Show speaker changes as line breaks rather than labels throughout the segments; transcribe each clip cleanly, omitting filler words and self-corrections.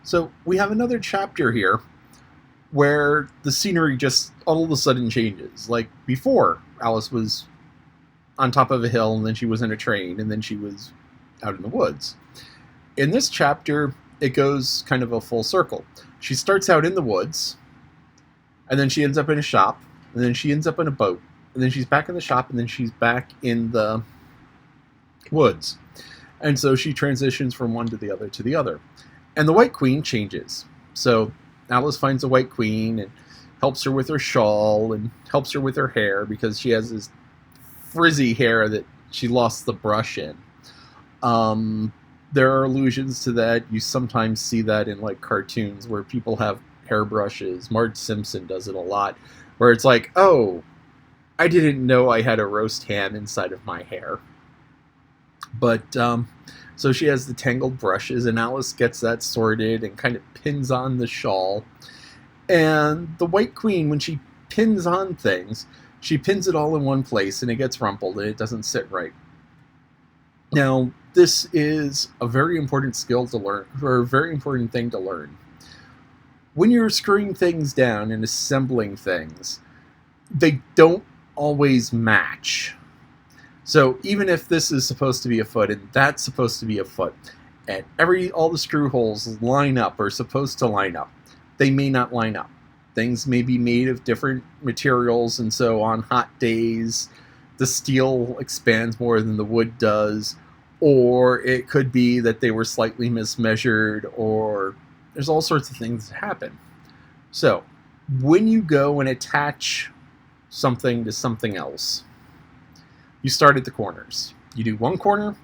So we have another chapter here where the scenery just all of a sudden changes. Like before, Alice was on top of a hill, and then she was in a train, and then she was out in the woods. In this chapter, it goes kind of a full circle. She starts out in the woods, and then she ends up in a shop, and then she ends up in a boat, and then she's back in the shop, and then she's back in the woods. And so she transitions from one to the other to the other. And the White Queen changes. So Alice finds the White Queen and helps her with her shawl and helps her with her hair because she has this frizzy hair that she lost the brush in. There are allusions to that. You sometimes see that in like cartoons where people have hairbrushes. Marge Simpson does it a lot, where it's like, oh, I didn't know I had a roast ham inside of my hair. But so she has the tangled brushes, and Alice gets that sorted and kind of pins on the shawl. And the White Queen, when she pins on things, she pins it all in one place, and it gets rumpled, and it doesn't sit right. Now, this is a very important skill to learn, or a very important thing to learn. When you're screwing things down and assembling things, they don't always match. So even if this is supposed to be a foot and that's supposed to be a foot, and all the screw holes line up or supposed to line up, they may not line up. Things may be made of different materials, and so on hot days, the steel expands more than the wood does, or it could be that they were slightly mismeasured, or there's all sorts of things that happen. So when you go and attach something to something else, you start at the corners. You do one corner,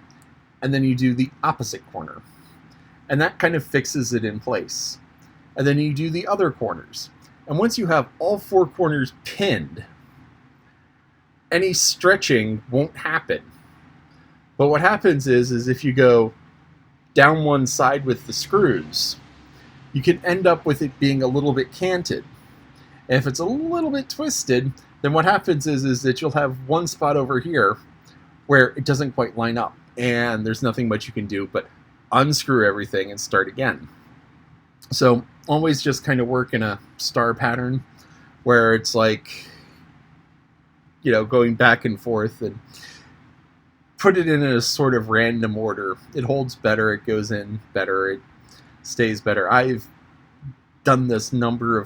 and then you do the opposite corner. And that kind of fixes it in place. And then you do the other corners. And once you have all four corners pinned, any stretching won't happen. But what happens is if you go down one side with the screws, you can end up with it being a little bit canted. And if it's a little bit twisted, then what happens is that you'll have one spot over here where it doesn't quite line up, and there's nothing much you can do but unscrew everything and start again. So always just kind of work in a star pattern where it's like, going back and forth, and put it in a sort of random order. It holds better, it goes in better, it stays better. I've done this a number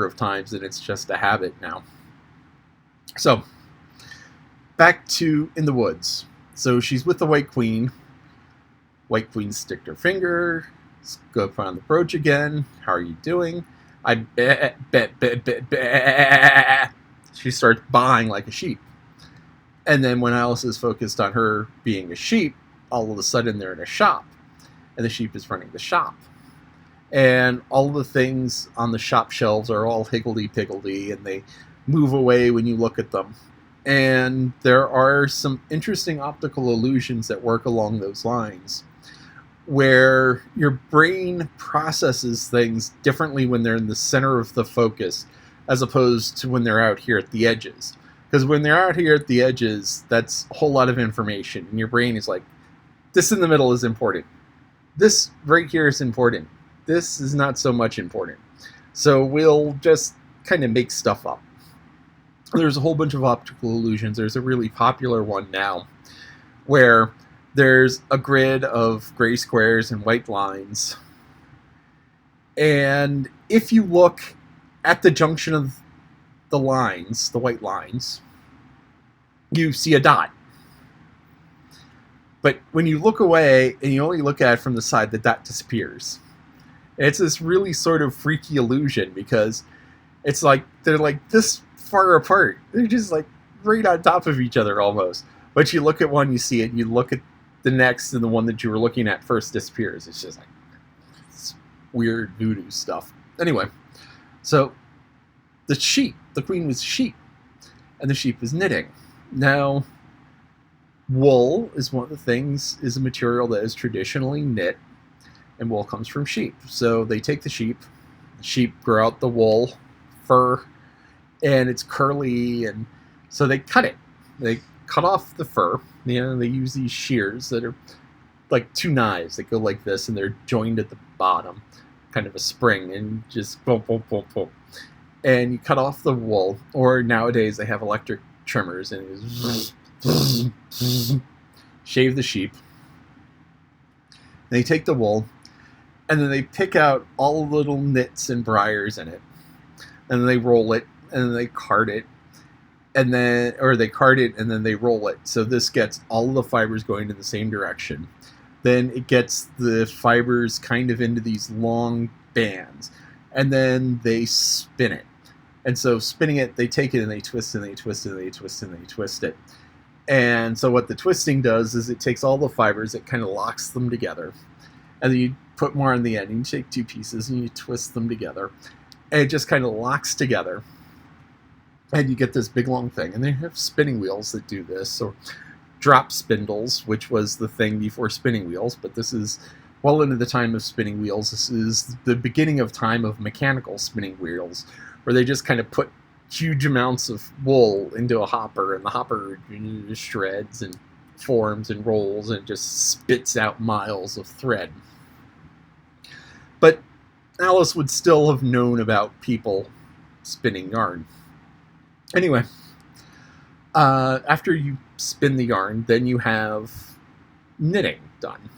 of times, and it's just a habit now. So, back to in the woods. So she's with the White Queen. White Queen sticked her finger. Let's go put on the brooch again. How are you doing? I bet. She starts baaing like a sheep. And then when Alice is focused on her being a sheep, all of a sudden they're in a shop. And the sheep is running the shop. And all the things on the shop shelves are all higgledy-piggledy, and they move away when you look at them. And there are some interesting optical illusions that work along those lines, where your brain processes things differently when they're in the center of the focus, as opposed to when they're out here at the edges. Because when they're out here at the edges, that's a whole lot of information, and your brain is like, this in the middle is important. This right here is important. This is not so much important. So we'll just kind of make stuff up. There's a whole bunch of optical illusions. There's a really popular one now where there's a grid of gray squares and white lines. And if you look at the junction of the lines, the white lines, you see a dot. But when you look away and you only look at it from the side, the dot disappears. It's this really sort of freaky illusion because it's like they're like this far apart. They're just like right on top of each other almost. But you look at one, you see it, and you look at the next, and the one that you were looking at first disappears. It's just like it's weird voodoo stuff. Anyway, so the queen was sheep, and the sheep is knitting. Now, wool is one of the things, is a material that is traditionally knit, and wool comes from sheep. So they take the sheep grow out the wool, fur, and it's curly, and so they cut it. They cut off the fur. They use these shears that are like two knives that go like this, and they're joined at the bottom. kind of a spring, and just boom, boom, boom, boom. And you cut off the wool, or nowadays they have electric trimmers, and you shave the sheep. They take the wool, and then they pick out all the little nits and briars in it, and then they roll it, and then they card it, and then they roll it. So this gets all of the fibers going in the same direction. Then it gets the fibers kind of into these long bands, and then they spin it. And so spinning it, they take it and they twist and they twist and they twist and they twist it. And so what the twisting does is it takes all the fibers, it kind of locks them together, and then you put more on the end, and you take two pieces and you twist them together, and it just kind of locks together, and you get this big long thing. And they have spinning wheels that do this, or drop spindles, which was the thing before spinning wheels, but this is well into the time of spinning wheels. This is the beginning of time of mechanical spinning wheels, where they just kind of put huge amounts of wool into a hopper, and the hopper shreds and forms and rolls and just spits out miles of thread. But Alice would still have known about people spinning yarn. Anyway, after you spin the yarn, then you have knitting done.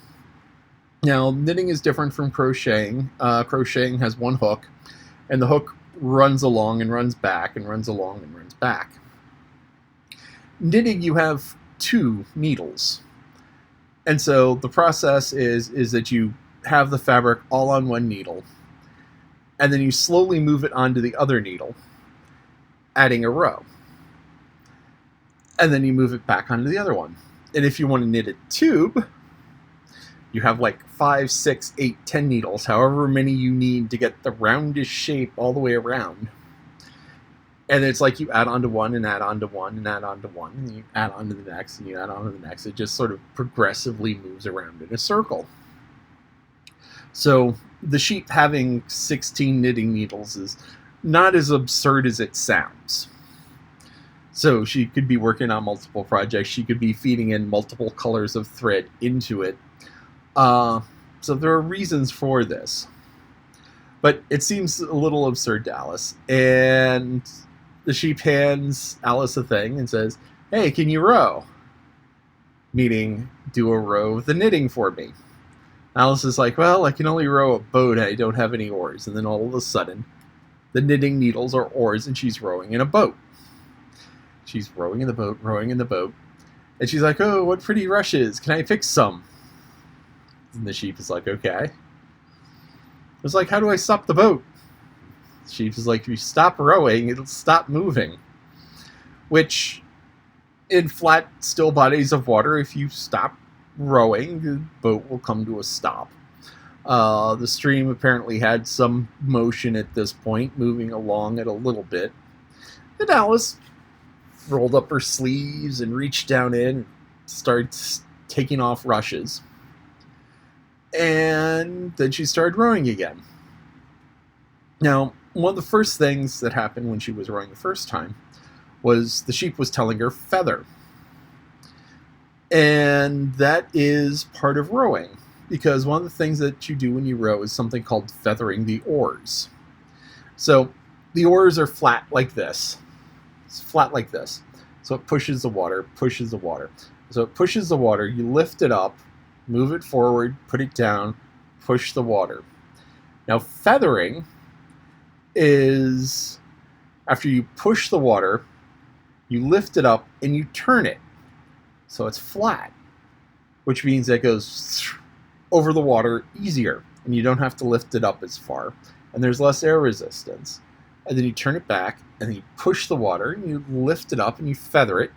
Now, knitting is different from crocheting. Crocheting has one hook, and the hook runs along and runs back and runs along and runs back. Knitting, you have two needles. And so the process is that you have the fabric all on one needle, and then you slowly move it onto the other needle, adding a row. And then you move it back onto the other one. And if you want to knit a tube, you have like 5, 6, 8, 10 needles, however many you need to get the roundish shape all the way around. And it's like you add on to one and add on to one and add on to one, and you add on to the next and you add on to the next. It just sort of progressively moves around in a circle. So the sheep having 16 knitting needles is not as absurd as it sounds. So she could be working on multiple projects. She could be feeding in multiple colors of thread into it. So there are reasons for this. But it seems a little absurd to Alice. And the sheep hands Alice a thing and says, "Hey, can you row?" Meaning, do a row of the knitting for me. Alice is like, "Well, I can only row a boat. I don't have any oars." And then all of a sudden, the knitting needles are oars, and she's rowing in a boat. She's rowing in the boat, rowing in the boat. And she's like, "Oh, what pretty rushes. Can I pick some?" And the sheep is like, "Okay." It's like, "How do I stop the boat?" The sheep is like, "If you stop rowing, it'll stop moving." Which, in flat, still bodies of water, if you stop rowing, the boat will come to a stop. The stream apparently had some motion at this point, moving along it a little bit. And Alice rolled up her sleeves and reached down in and started taking off rushes. And then she started rowing again. Now, one of the first things that happened when she was rowing the first time was the sheep was telling her feather. And that is part of rowing, because one of the things that you do when you row is something called feathering the oars. So the oars are flat like this. It's flat like this. So it pushes the water, pushes the water. So it pushes the water, you lift it up, move it forward, put it down, push the water. Now feathering is after you push the water, you lift it up and you turn it. So it's flat, which means it goes over the water easier, and you don't have to lift it up as far, and there's less air resistance. And then you turn it back, and then you push the water, and you lift it up, and you feather it,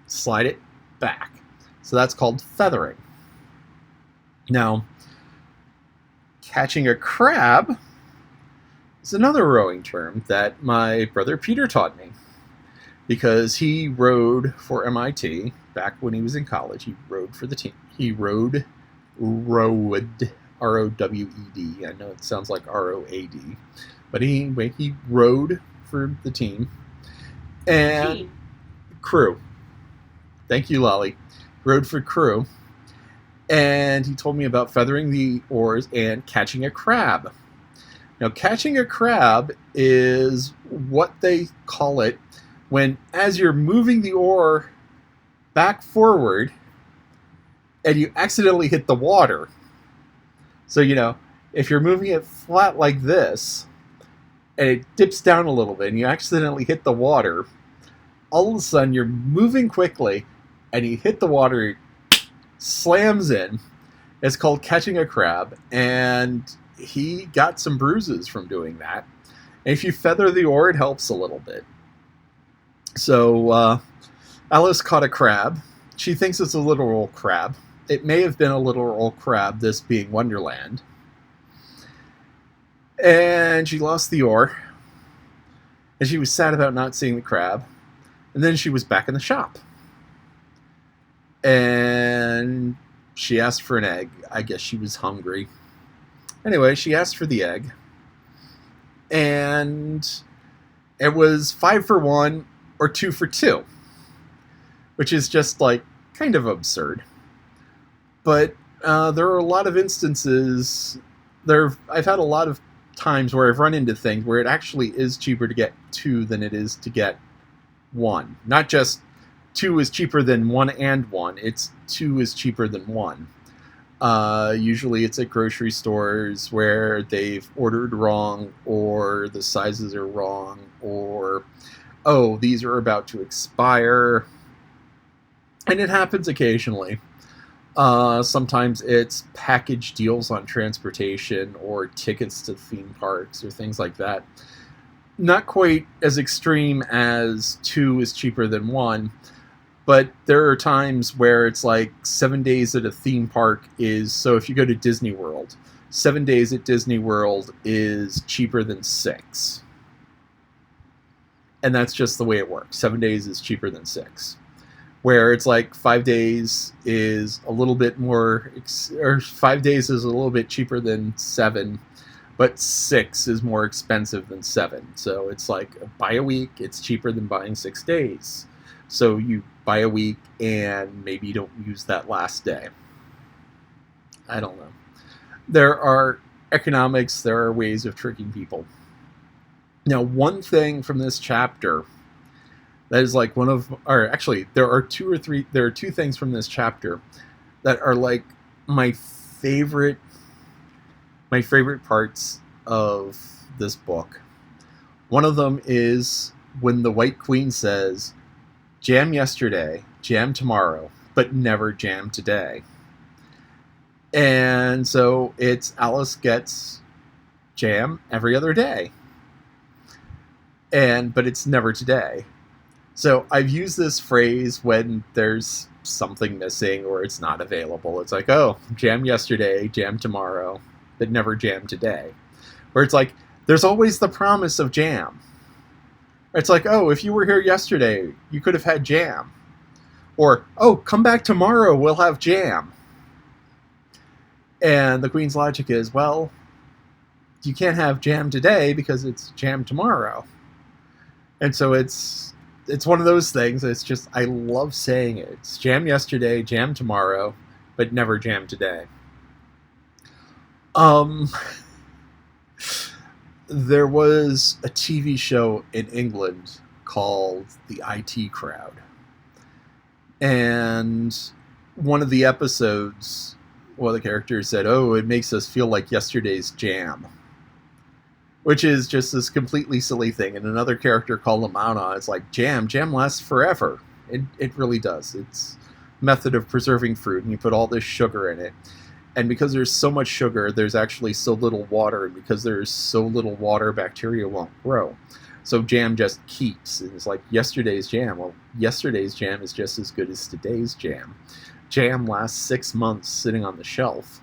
slide it back. So that's called feathering. Now, catching a crab is another rowing term that my brother Peter taught me, because he rowed for MIT back when he was in college. He rowed for the team. He rowed, R-O-W-E-D. I know it sounds like R-O-A-D. But he rowed for the team. And crew. Thank you, Lolly. Rowed for crew. And he told me about feathering the oars and catching a crab. Now, catching a crab is what they call it when, as you're moving the oar back forward, and you accidentally hit the water. So, if you're moving it flat like this, and it dips down a little bit, and you accidentally hit the water, all of a sudden you're moving quickly, and you hit the water, it slams in. It's called catching a crab, and he got some bruises from doing that. And if you feather the oar, it helps a little bit. So Alice caught a crab. She thinks it's a literal crab. It may have been a literal crab, this being Wonderland. And she lost the oar. And she was sad about not seeing the crab. And then she was back in the shop. And she asked for an egg. I guess she was hungry. Anyway, she asked for the egg. And it was 5 for 1 or 2 for 2. Which is just kind of absurd. But there are a lot of instances. I've had a lot of times where I've run into things where it actually is cheaper to get 2 than it is to get 1. Not just 2 is cheaper than 1 and 1. It's 2 is cheaper than 1. Usually it's at grocery stores where they've ordered wrong, or the sizes are wrong, or, oh, these are about to expire. And it happens occasionally. Sometimes it's package deals on transportation or tickets to theme parks or things like that. Not quite as extreme as 2 is cheaper than 1, but there are times where it's 7 days at a theme park is, so if you go to Disney World, 7 days at Disney World is cheaper than 6. And that's just the way it works. 7 days is cheaper than 6. Where it's 5 days is a little bit more, or 5 days is a little bit cheaper than 7, but 6 is more expensive than 7. So it's buy a week, it's cheaper than buying 6 days. So you buy a week and maybe you don't use that last day. I don't know. There are economics, there are ways of tricking people. Now, one thing from this chapter that is one of, or actually, there are 2 things from this chapter that are my favorite parts of this book. One of them is when the White Queen says, "Jam yesterday, jam tomorrow, but never jam today." And so it's Alice gets jam every other day. But it's never today. So I've used this phrase when there's something missing or it's not available. It's oh, jam yesterday, jam tomorrow, but never jam today. Where it's there's always the promise of jam. It's oh, if you were here yesterday, you could have had jam. Or, oh, come back tomorrow, we'll have jam. And the Queen's logic is, well, you can't have jam today because it's jam tomorrow. And so it's one of those things. It's just, I love saying it. It's jam yesterday, jam tomorrow, but never jam today. There was a TV show in England called The IT Crowd. And one of the episodes, one of the characters said, "Oh, it makes us feel like yesterday's jam." Which is just this completely silly thing. And another character called him out on it. It's jam lasts forever. It really does. It's a method of preserving fruit, and you put all this sugar in it. And because there's so much sugar, there's actually so little water. And because there's so little water, bacteria won't grow. So jam just keeps. And it's yesterday's jam. Well, yesterday's jam is just as good as today's jam. Jam lasts 6 months sitting on the shelf.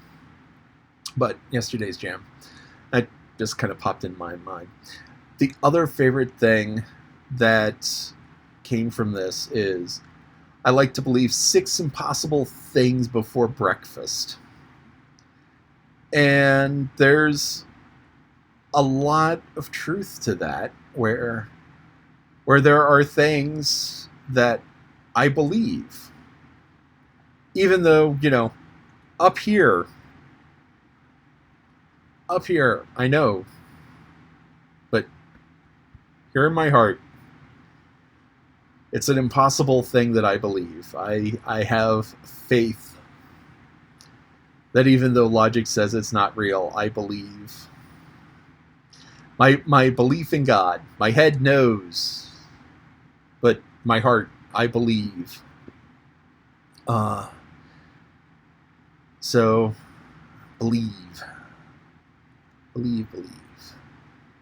But yesterday's jam, that just kind of popped in my mind. The other favorite thing that came from this is, I like to believe 6 impossible things before breakfast. And there's a lot of truth to that, where there are things that I believe. Even though, up here, I know Here in my heart, it's an impossible thing that I believe. I have faith that even though logic says it's not real, I believe. My belief in God. My head knows, but my heart, I believe. So, believe. Believe, believe.